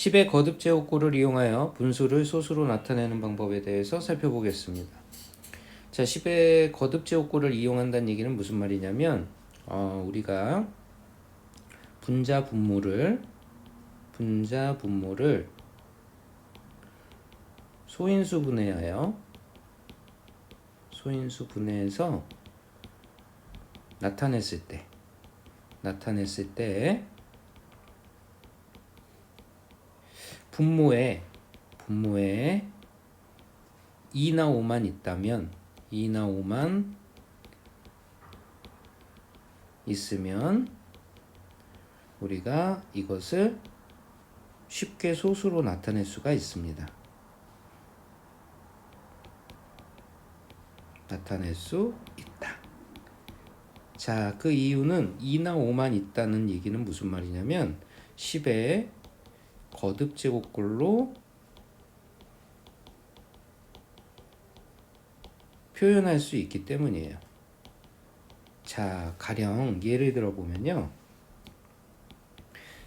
10의 거듭 제곱꼴을 이용하여 분수를 소수로 나타내는 방법에 대해서 살펴보겠습니다. 자, 10의 거듭 제곱꼴을 이용한다는 얘기는 무슨 말이냐면 우리가 분자 분모를 소인수 분해해서 나타냈을 때 분모에 2나 5만 있다면 2나 5만 있으면 우리가 이것을 쉽게 소수로 나타낼 수가 있습니다. 나타낼 수 있다. 자, 그 이유는 2나 5만 있다는 얘기는 무슨 말이냐면 10의 거듭 제곱꼴로 표현할 수 있기 때문이에요. 자, 가령 예를 들어 보면요.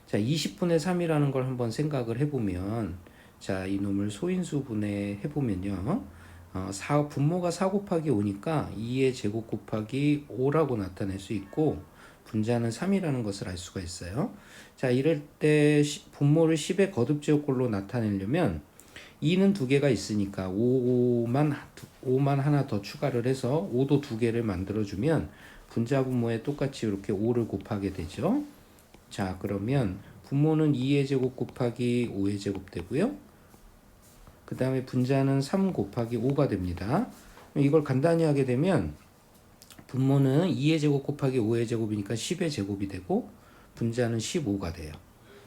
자, 20분의 3이라는 걸 한번 생각을 해보면, 자, 이놈을 소인수 분해해보면요. 분모가 4 곱하기 5니까 2의 제곱 곱하기 5라고 나타낼 수 있고, 분자는 3이라는 것을 알 수가 있어요. 자, 이럴 때 분모를 10의 거듭 제곱꼴로 나타내려면 2는 두 개가 있으니까 5만 하나 더 추가를 해서 5도 두 개를 만들어주면 분자 분모에 똑같이 이렇게 5를 곱하게 되죠. 자, 그러면 분모는 2의 제곱 곱하기 5의 제곱 되고요. 그 다음에 분자는 3 곱하기 5가 됩니다. 이걸 간단히 하게 되면 분모는 2의 제곱 곱하기 5의 제곱이니까 10의 제곱이 되고 분자는 15가 돼요.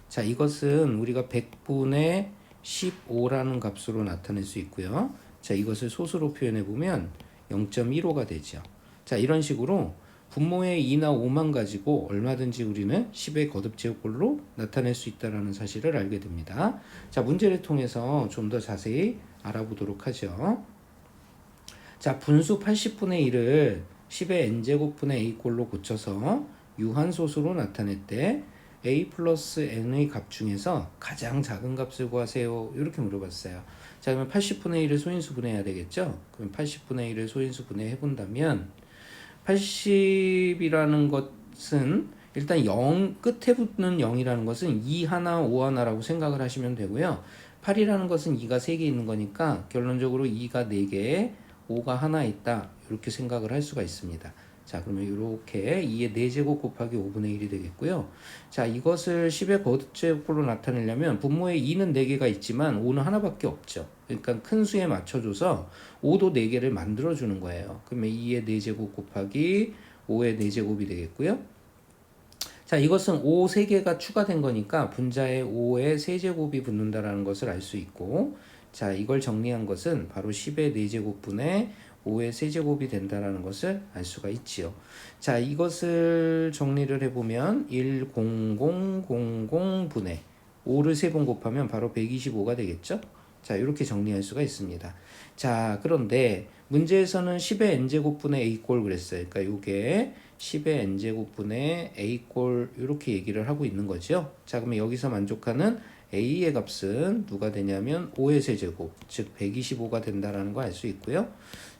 자, 이것은 우리가 100분의 15라는 값으로 나타낼 수 있고요. 자, 이것을 소수로 표현해 보면 0.15가 되죠. 자, 이런 식으로 분모의 2나 5만 가지고 얼마든지 우리는 10의 거듭 제곱꼴로 나타낼 수 있다는 사실을 알게 됩니다. 자, 문제를 통해서 좀 더 자세히 알아보도록 하죠. 자, 분수 80분의 1을 10의 n제곱분의 a꼴로 고쳐서 유한소수로 나타낼 때 a 플러스 n의 값 중에서 가장 작은 값을 구하세요. 이렇게 물어봤어요. 자, 그러면 80분의 1을 소인수 분해해야 되겠죠? 그럼 80분의 1을 소인수 분해해 본다면 80이라는 것은 일단 0 끝에 붙는 0이라는 것은 2 하나 5 하나라고 생각을 하시면 되고요. 8이라는 것은 2가 3개 있는 거니까 결론적으로 2가 4개에 5가 하나 있다. 이렇게 생각을 할 수가 있습니다. 자, 그러면 이렇게 2의 4제곱 곱하기 5분의 1이 되겠고요. 자, 이것을 10의 거듭제곱꼴로 나타내려면 분모에 2는 4개가 있지만 5는 하나밖에 없죠. 그러니까 큰 수에 맞춰줘서 5도 4개를 만들어주는 거예요. 그러면 2의 4제곱 곱하기 5의 4제곱이 되겠고요. 자, 이것은 5 3개가 추가된 거니까 분자에 5의 세제곱이 붙는다라는 것을 알 수 있고, 자, 이걸 정리한 것은 바로 10의 4제곱분의 5의 세제곱이 된다라는 것을 알 수가 있지요. 자, 이것을 정리를 해보면 10000분의 5를 3번 곱하면 바로 125가 되겠죠. 자, 이렇게 정리할 수가 있습니다. 자, 그런데 문제에서는 10의 n제곱분의 a꼴 그랬어요. 그러니까 이게 10의 n제곱분의 a꼴 이렇게 얘기를 하고 있는 거죠. 자, 그러면 여기서 만족하는 a의 값은 누가 되냐면 5의 세제곱, 즉 125가 된다라는 거 알 수 있고요.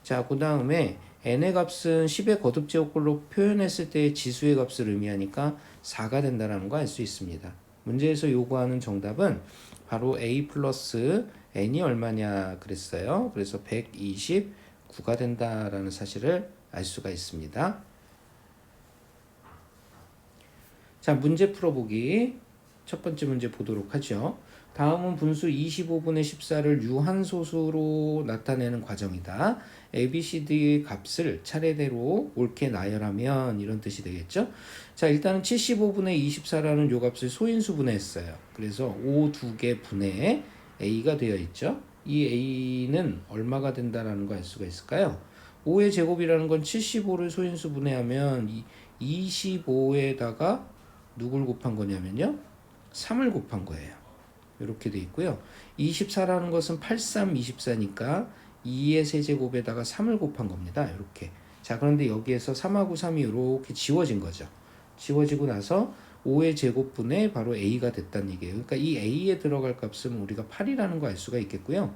자, 그 다음에 n의 값은 10의 거듭 제곱꼴로 표현했을 때의 지수의 값을 의미하니까 4가 된다라는 거 알 수 있습니다. 문제에서 요구하는 정답은 바로 a 플러스 n이 얼마냐 그랬어요. 그래서 129가 된다라는 사실을 알 수가 있습니다. 자, 문제 풀어보기 첫 번째 문제 보도록 하죠. 다음은 분수 25분의 14를 유한소수로 나타내는 과정이다. ABCD의 값을 차례대로 옳게 나열하면 이런 뜻이 되겠죠. 자, 일단은 75분의 24라는 요 값을 소인수 분해했어요. 그래서 5 2개 분해에 A가 되어 있죠. 이 A는 얼마가 된다라는 거 알 수가 있을까요? 5의 제곱이라는 건 75를 소인수 분해하면 25에다가 누굴 곱한 거냐면요. 3을 곱한 거예요. 이렇게 돼 있고요. 24라는 것은 83, 24니까 2의 세제곱에다가 3을 곱한 겁니다. 이렇게. 자, 그런데 여기에서 3하고 3이 이렇게 지워진 거죠. 지워지고 나서 5의 제곱분의 바로 a가 됐다는 얘기예요. 그러니까 이 a에 들어갈 값은 우리가 8이라는 거 알 수가 있겠고요.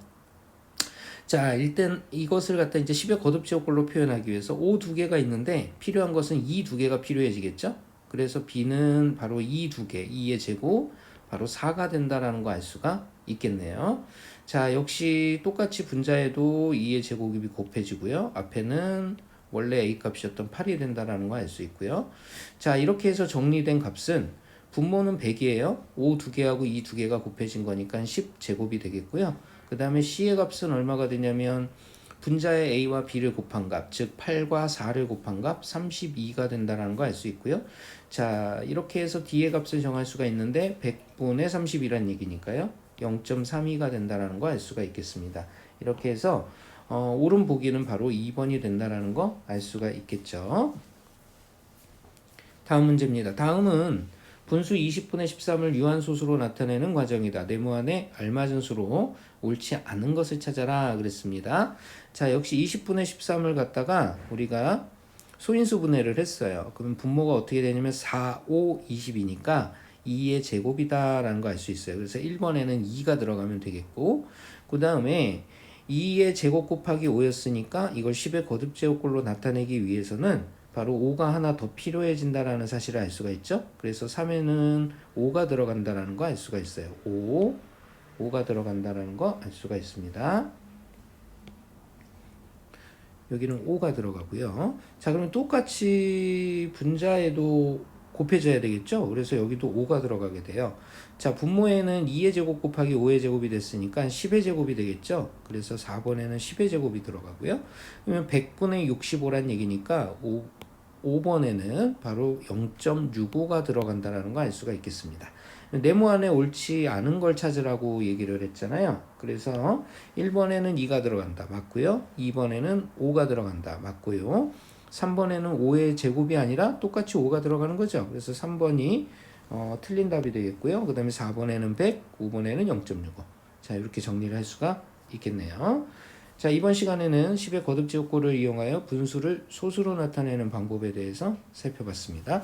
자, 일단 이것을 갖다 이제 10의 거듭제곱꼴로 표현하기 위해서 O 두 개가 있는데 필요한 것은 이 두 개가 필요해지겠죠? 그래서 B는 바로 이 두 개, 2의 제곱, 바로 4가 된다라는 거 알 수가 있겠네요. 자, 역시 똑같이 분자에도 2의 제곱이 곱해지고요. 앞에는 원래 A 값이었던 8이 된다라는 거 알 수 있고요. 자, 이렇게 해서 정리된 값은 분모는 100이에요. 5 두 개하고 2 두 개가 곱해진 거니까 10제곱이 되겠고요. 그 다음에 C의 값은 얼마가 되냐면 분자의 A와 B를 곱한 값, 즉 8과 4를 곱한 값 32가 된다는 거 알 수 있고요. 자, 이렇게 해서 D의 값을 정할 수가 있는데 100분의 30이란 얘기니까요. 0.32가 된다는 거 알 수가 있겠습니다. 이렇게 해서 옳은 보기는 바로 2번이 된다는 거 알 수가 있겠죠. 다음 문제입니다. 다음은 분수 20분의 13을 유한소수로 나타내는 과정이다. 네모안에 알맞은 수로 옳지 않은 것을 찾아라 그랬습니다. 자, 역시 20분의 13을 갖다가 우리가 소인수 분해를 했어요. 그럼 분모가 어떻게 되냐면 4, 5, 20이니까 2의 제곱이다 라는 거 알 수 있어요. 그래서 1번에는 2가 들어가면 되겠고, 그 다음에 2의 제곱 곱하기 5였으니까 이걸 10의 거듭제곱꼴로 나타내기 위해서는 바로 5가 하나 더 필요해진다라는 사실을 알 수가 있죠. 그래서 3에는 5가 들어간다라는 거 알 수가 있어요. 5가 들어간다라는 거 알 수가 있습니다. 여기는 5가 들어가고요. 자, 그러면 똑같이 분자에도 곱해져야 되겠죠. 그래서 여기도 5가 들어가게 돼요. 자, 분모에는 2의 제곱 곱하기 5의 제곱이 됐으니까 10의 제곱이 되겠죠. 그래서 4번에는 10의 제곱이 들어가고요. 그러면 100분의 65란 얘기니까 5번에는 바로 0.65가 들어간다는 거 알 수가 있겠습니다. 네모안에 옳지 않은 걸 찾으라고 얘기를 했잖아요. 그래서 1번에는 2가 들어간다. 맞고요. 2번에는 5가 들어간다. 맞고요. 3번에는 5의 제곱이 아니라 똑같이 5가 들어가는 거죠. 그래서 3번이 틀린 답이 되겠고요. 그 다음에 4번에는 100, 5번에는 0.65. 자, 이렇게 정리를 할 수가 있겠네요. 자, 이번 시간에는 10의 거듭제곱꼴을 이용하여 분수를 소수로 나타내는 방법에 대해서 살펴봤습니다.